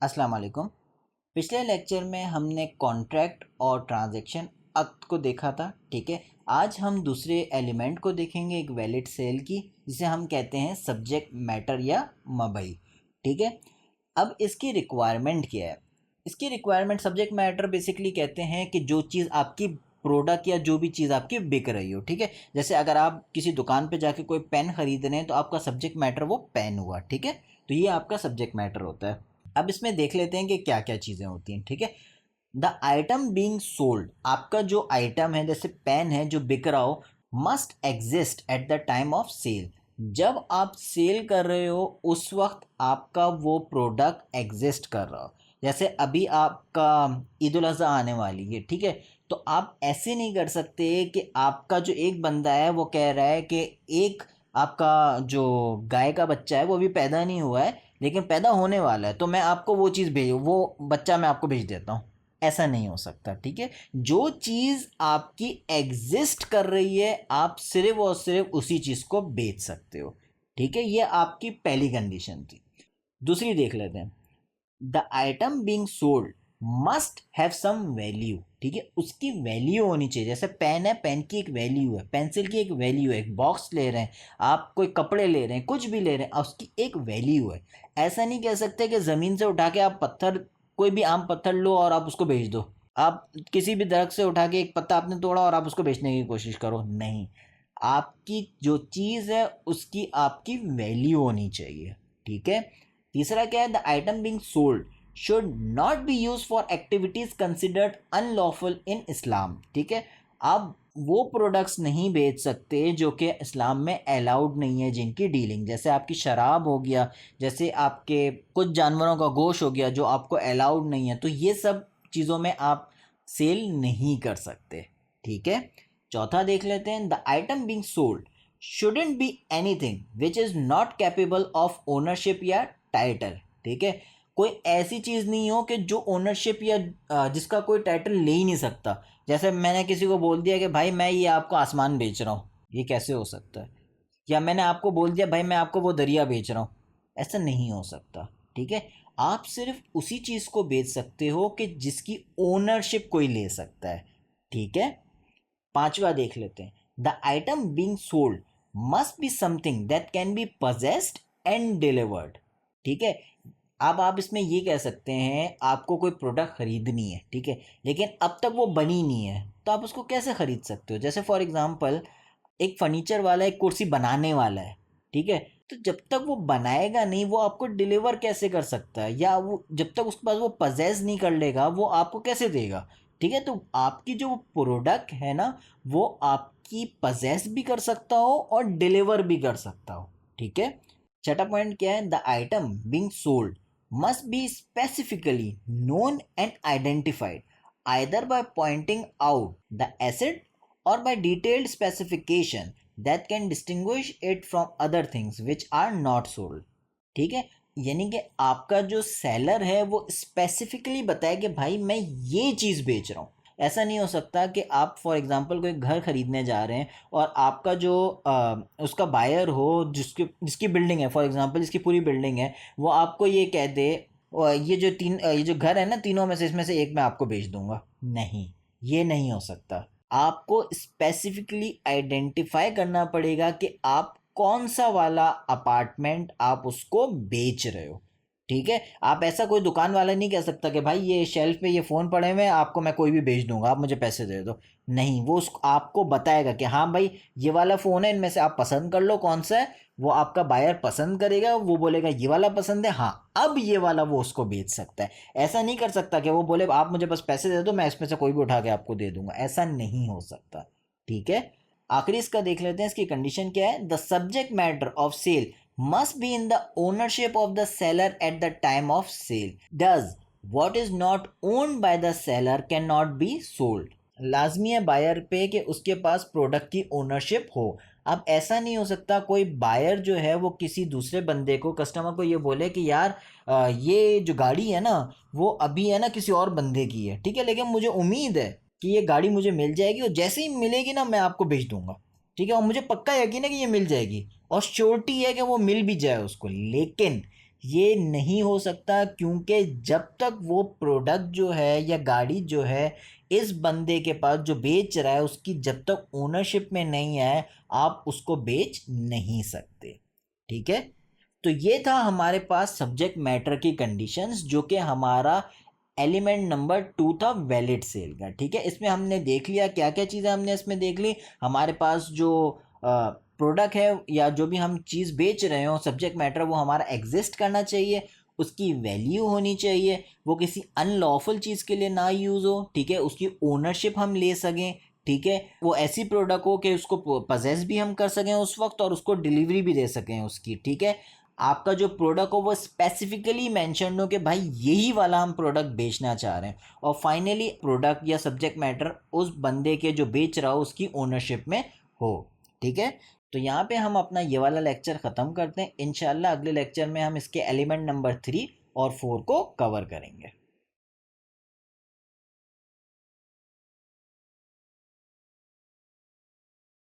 अस्सलाम वालेकुम। पिछले लेक्चर में हमने कॉन्ट्रैक्ट और ट्रांजैक्शन एक्ट को देखा था। ठीक है, आज हम दूसरे एलिमेंट को देखेंगे, एक वैलिड सेल की, जिसे हम कहते हैं सब्जेक्ट मैटर या मबई। ठीक है, अब इसकी रिक्वायरमेंट क्या है? इसकी रिक्वायरमेंट, सब्जेक्ट मैटर बेसिकली कहते हैं कि जो चीज़ आपकी प्रोडक्ट या जो भी चीज़ आपकी बिक रही हो। ठीक है, जैसे अगर आप किसी दुकान पे जाके कोई पेन खरीद रहे हैं तो आपका सब्जेक्ट मैटर वो पेन हुआ। ठीक है, तो ये आपका सब्जेक्ट मैटर होता है। अब इसमें देख लेते हैं कि क्या क्या चीज़ें होती हैं। ठीक है, द आइटम बीइंग सोल्ड, आपका जो आइटम है जैसे पेन है जो बिक रहा हो, must exist at the time of sale. जब आप सेल कर रहे हो उस वक्त आपका वो प्रोडक्ट एग्जिस्ट कर रहा हो। जैसे अभी आपका ईद उल अज़हा आने वाली है, ठीक है, तो आप ऐसे नहीं कर सकते कि आपका जो एक बंदा है वो कह रहा है कि एक आपका जो गाय का बच्चा है वो अभी पैदा नहीं हुआ है लेकिन पैदा होने वाला है, तो मैं आपको वो चीज़ भेज, वो बच्चा मैं आपको भेज देता हूँ। ऐसा नहीं हो सकता। ठीक है, जो चीज़ आपकी एग्जिस्ट कर रही है आप सिर्फ और सिर्फ उसी चीज़ को बेच सकते हो। ठीक है, ये आपकी पहली कंडीशन थी। दूसरी देख लेते हैं, the item being sold must have some value. ठीक है, उसकी वैल्यू होनी चाहिए। जैसे पेन है, पेन की एक वैल्यू है, पेंसिल की एक वैल्यू है, एक बॉक्स ले रहे हैं आप, कोई कपड़े ले रहे हैं, कुछ भी ले रहे हैं, उसकी एक वैल्यू है। ऐसा नहीं कह सकते कि ज़मीन से उठा के आप पत्थर, कोई भी आम पत्थर लो और आप उसको बेच दो। आप किसी भी दरख्त से उठा के एक पत्ता आपने तोड़ा और आप उसको बेचने की कोशिश करो, नहीं। आपकी जो चीज़ है उसकी आपकी वैल्यू होनी चाहिए। ठीक है, तीसरा क्या है, the item being sold should not be use for activities considered unlawful in Islam. ठीक है, आप वो प्रोडक्ट्स नहीं बेच सकते जो कि इस्लाम में अलाउड नहीं है, जिनकी डीलिंग, जैसे आपकी शराब हो गया, जैसे आपके कुछ जानवरों का गोश्त हो गया जो आपको अलाउड नहीं है, तो ये सब चीज़ों में आप सेल नहीं कर सकते। ठीक है, चौथा देख लेते हैं, the item being sold shouldn't be anything which is not capable of ownership या टाइटल। ठीक है, कोई ऐसी चीज़ नहीं हो कि जो ओनरशिप या जिसका कोई टाइटल ले ही नहीं सकता। जैसे मैंने किसी को बोल दिया कि भाई मैं ये आपको आसमान बेच रहा हूँ, ये कैसे हो सकता है? या मैंने आपको बोल दिया भाई मैं आपको वो दरिया बेच रहा हूँ, ऐसा नहीं हो सकता। ठीक है, आप सिर्फ उसी चीज़ को बेच सकते हो कि जिसकी ओनरशिप कोई ले सकता है। ठीक है, पांचवा देख लेते हैं, the item being sold must be something that can be possessed and delivered. ठीक है, अब आप इसमें ये कह सकते हैं आपको कोई प्रोडक्ट खरीदनी है, ठीक है, लेकिन अब तक वो बनी नहीं है, तो आप उसको कैसे खरीद सकते हो? जैसे फॉर एग्जांपल एक फर्नीचर वाला एक कुर्सी बनाने वाला है, ठीक है, तो जब तक वो बनाएगा नहीं वो आपको डिलीवर कैसे कर सकता है? या वो जब तक उसके पास वो पजेस नहीं कर लेगा वो आपको कैसे देगा? ठीक है, तो आपकी जो प्रोडक्ट है ना वो आपकी पजेस भी कर सकता हो और डिलीवर भी कर सकता हो। ठीक है, छठा पॉइंट क्या है, the item being sold must be specifically known and identified either by pointing out the asset or by detailed specification that can distinguish it from other things which are not sold। ठीक है, यानी कि आपका जो seller है वो specifically बताए कि भाई मैं ये चीज़ बेच रहा हूँ। ऐसा नहीं हो सकता कि आप फॉर एग्जांपल कोई घर खरीदने जा रहे हैं और आपका जो उसका बायर हो, जिसकी जिसकी बिल्डिंग है, फॉर एग्जांपल जिसकी पूरी बिल्डिंग है, वो आपको ये कह दे ये जो घर है ना तीनों में से इसमें से एक मैं आपको बेच दूंगा, नहीं, ये नहीं हो सकता। आपको स्पेसिफिकली आइडेंटिफाई करना पड़ेगा कि आप कौन सा वाला अपार्टमेंट आप उसको बेच रहे हो। ठीक है, आप ऐसा कोई दुकान वाला नहीं कह सकता कि भाई ये शेल्फ पे ये फ़ोन पड़े हुए हैं आपको मैं कोई भी बेच दूंगा, आप मुझे पैसे दे दो। नहीं, वो उस आपको बताएगा कि हाँ भाई ये वाला फ़ोन है, इनमें से आप पसंद कर लो कौन सा है। वो आपका बायर पसंद करेगा, वो बोलेगा ये वाला पसंद है, हाँ अब ये वाला वो उसको बेच सकता है। ऐसा नहीं कर सकता कि वो बोले आप मुझे बस पैसे दे दो मैं इसमें से कोई भी उठा के आपको दे दूंगा, ऐसा नहीं हो सकता। ठीक है, आखिरी इसका देख लेते हैं, इसकी कंडीशन क्या है, the subject matter of sale must be in the ownership of the seller at the time of sale. Thus, what is not owned by the seller cannot be sold. लाजमी है बायर पे कि उसके पास product की ownership हो। अब ऐसा नहीं हो सकता कोई बायर जो है वो किसी दूसरे बंदे को, कस्टमर को ये बोले कि यार ये जो गाड़ी है ना वो अभी है ना किसी और बंदे की है, ठीक है, लेकिन मुझे उम्मीद है कि ये गाड़ी मुझे मिल जाएगी और जैसे ही मिलेगी ना मैं आपको भेज दूंगा। ठीक है, और मुझे पक्का यकीन है कि ये मिल जाएगी और श्योरिटी है कि वो मिल भी जाए उसको, लेकिन ये नहीं हो सकता, क्योंकि जब तक वो प्रोडक्ट जो है या गाड़ी जो है इस बंदे के पास जो बेच रहा है उसकी जब तक ओनरशिप में नहीं है, आप उसको बेच नहीं सकते। ठीक है, तो ये था हमारे पास सब्जेक्ट मैटर की कंडीशंस, जो कि हमारा एलिमेंट नंबर 2 था वैलिड सेल का। ठीक है, इसमें हमने देख लिया क्या क्या चीज़ें हमने इसमें देख ली। हमारे पास जो प्रोडक्ट है या जो भी हम चीज़ बेच रहे हो, सब्जेक्ट मैटर वो हमारा एग्जिस्ट करना चाहिए, उसकी वैल्यू होनी चाहिए, वो किसी अनलॉफुल चीज़ के लिए ना यूज़ हो। ठीक है, उसकी ओनरशिप हम ले सकें। ठीक है, वो ऐसी प्रोडक्ट हो कि उसको पजेस भी हम कर सकें उस वक्त और उसको डिलीवरी भी दे सकें उसकी। ठीक है, आपका जो प्रोडक्ट हो वो स्पेसिफिकली मेंशन हो कि भाई यही वाला हम प्रोडक्ट बेचना चाह रहे हैं। और फाइनली प्रोडक्ट या सब्जेक्ट मैटर उस बंदे के जो बेच रहा हो उसकी ओनरशिप में हो। ठीक है, तो यहाँ पे हम अपना ये वाला लेक्चर ख़त्म करते हैं। इंशाल्लाह अगले लेक्चर में हम इसके एलिमेंट नंबर 3 और 4 को कवर करेंगे।